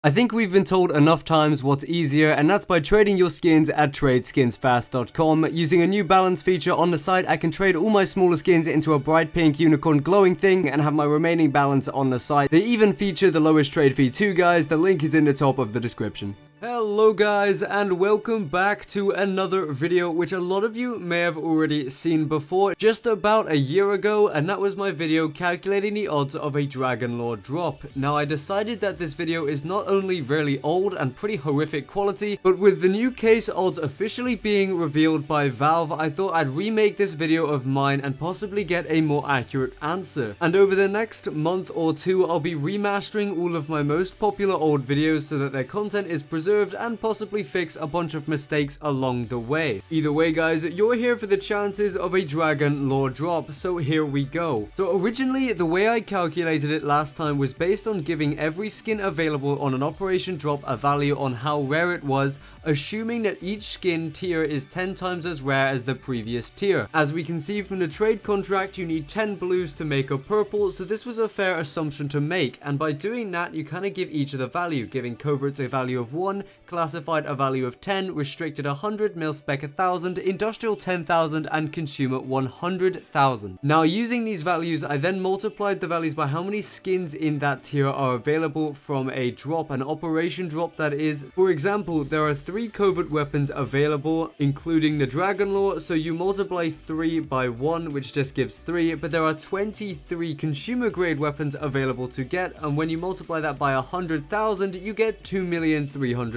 I think we've been told enough times what's easier, and that's by trading your skins at TradeSkinsFast.com. Using a new balance feature on the site, I can trade all my smaller skins into a bright pink unicorn glowing thing and have my remaining balance on the site. They even feature the lowest trade fee too, guys. The link is in the top of the description. Hello guys, and welcome back to another video which a lot of you may have already seen before just about a year ago, and that was my video calculating the odds of a Dragonlore drop. Now I decided that this video is not only really old and pretty horrific quality, but with the new case odds officially being revealed by Valve, I thought I'd remake this video of mine and possibly get a more accurate answer. And over the next month or two, I'll be remastering all of my most popular old videos so that their content is preserved and possibly fix a bunch of mistakes along the way. Either way guys, you're here for the chances of a Dragonlore drop, so here we go. So originally, the way I calculated it last time was based on giving every skin available on an operation drop a value on how rare it was, assuming that each skin tier is 10 times as rare as the previous tier. As we can see from the trade contract, you need 10 blues to make a purple, so this was a fair assumption to make, and by doing that you kind of give each of the value, giving coverts a value of 1, classified a value of 10, restricted 100, mil-spec 1000, industrial 10,000, and consumer 100,000. Now using these values, I then multiplied the values by how many skins in that tier are available from a drop, an operation drop that is. For example, there are 3 covert weapons available, including the Dragonlore, so you multiply 3 by 1, which just gives 3, but there are 23 consumer grade weapons available to get, and when you multiply that by 100,000, you get 2,300,000.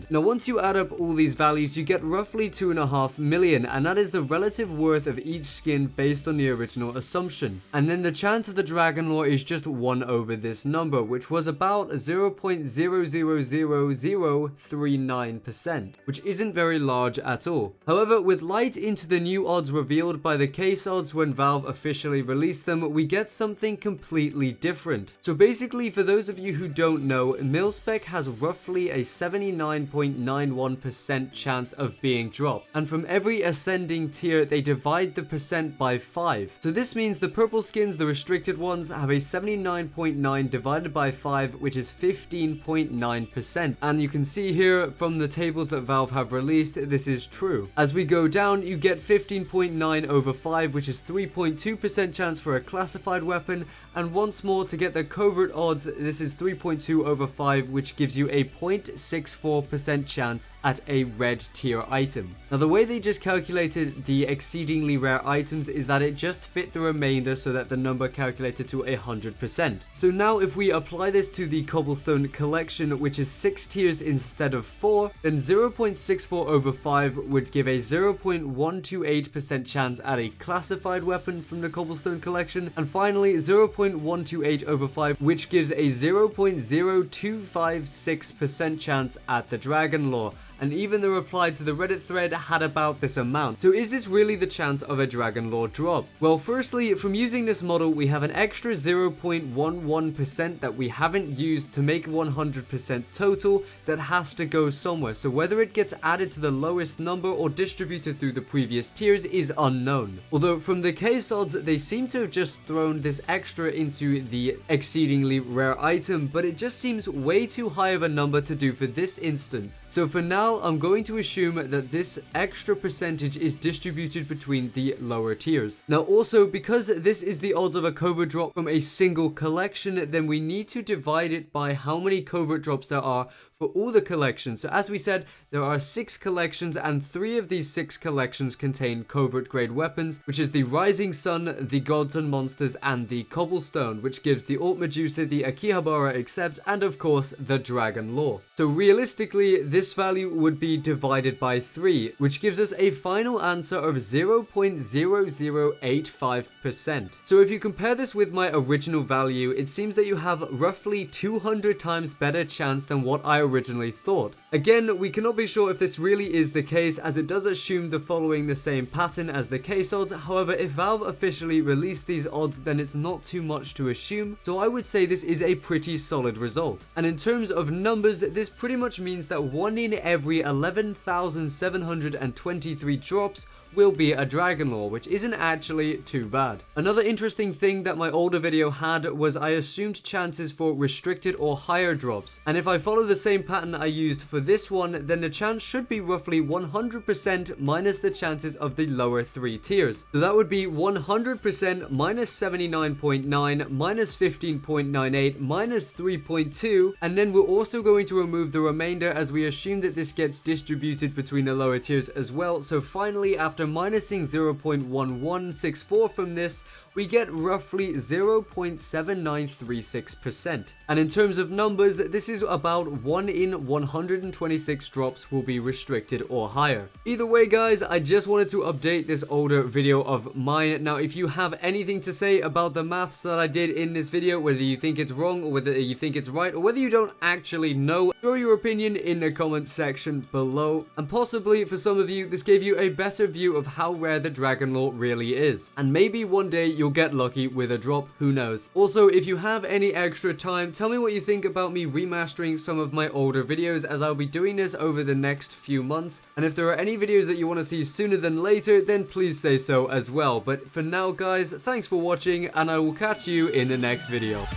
Now once you add up all these values, you get roughly 2.5 million, and that is the relative worth of each skin based on the original assumption. And then the chance of the Dragonlore is just 1 over this number, which was about 0.000039%, which isn't very large at all. However, with light into the new odds revealed by the case odds when Valve officially released them, we get something completely different. So basically, for those of you who don't know, mil-spec has roughly a 79.91% chance of being dropped, and from every ascending tier they divide the percent by 5. So this means the purple skins, the restricted ones, have a 79.9 divided by 5, which is 15.9%, and you can see here from the tables that Valve have released, this is true. As we go down, you get 15.9 over 5, which is 3.2% chance for a classified weapon, and once more to get the covert odds, this is 3.2 over 5, which gives you a 0.64% chance at a red tier item. Now the way they just calculated the exceedingly rare items is that it just fit the remainder so that the number calculated to 100%. So now if we apply this to the cobblestone collection, which is 6 tiers instead of 4, then 0.64 over 5 would give a 0.128% chance at a classified weapon from the cobblestone collection, and finally 0.128 over 5, which gives a 0.0256% chance at the Dragonlore. And even the reply to the Reddit thread had about this amount. So is this really the chance of a Dragonlore drop? Well, firstly, from using this model, we have an extra 0.11% that we haven't used to make 100% total that has to go somewhere. So whether it gets added to the lowest number or distributed through the previous tiers is unknown. Although from the case odds, they seem to have just thrown this extra into the exceedingly rare item, but it just seems way too high of a number to do for this instance. So for now, I'm going to assume that this extra percentage is distributed between the lower tiers. Now also, because this is the odds of a covert drop from a single collection, then we need to divide it by how many covert drops there are for all the collections. So as we said, there are 6 collections, and 3 of these 6 collections contain covert grade weapons, which is the Rising Sun, the Gods and Monsters, and the Cobblestone, which gives the Alt Medusa, the Akihabara Accept, and of course the Dragonlore. So realistically, this value would be divided by 3, which gives us a final answer of 0.0085%. So if you compare this with my original value, it seems that you have roughly 200 times better chance than what I originally thought. Again, we cannot be sure if this really is the case, as it does assume the following the same pattern as the case odds. However, if Valve officially released these odds, then it's not too much to assume, so I would say this is a pretty solid result. And in terms of numbers, this pretty much means that 1 in every 11,723 drops will be a Dragonlore, which isn't actually too bad. Another interesting thing that my older video had was I assumed chances for restricted or higher drops, and if I follow the same pattern I used for this one, then the chance should be roughly 100% minus the chances of the lower 3 tiers. So that would be 100% minus 79.9, minus 15.98, minus 3.2, and then we're also going to remove the remainder as we assume that this gets distributed between the lower tiers as well. So finally, after minusing 0.1164 from this, we get roughly 0.7936%. And in terms of numbers, this is about 1 in 126 drops will be restricted or higher. Either way, guys, I just wanted to update this older video of mine. Now, if you have anything to say about the maths that I did in this video, whether you think it's wrong or whether you think it's right or whether you don't actually know, throw your opinion in the comment section below. And possibly for some of you, this gave you a better view of how rare the Dragonlore really is. And maybe one day you'll get lucky with a drop, who knows. Also, if you have any extra time, tell me what you think about me remastering some of my older videos, as I'll be doing this over the next few months. And if there are any videos that you want to see sooner than later, then please say so as well. But for now, guys, thanks for watching, and I will catch you in the next video.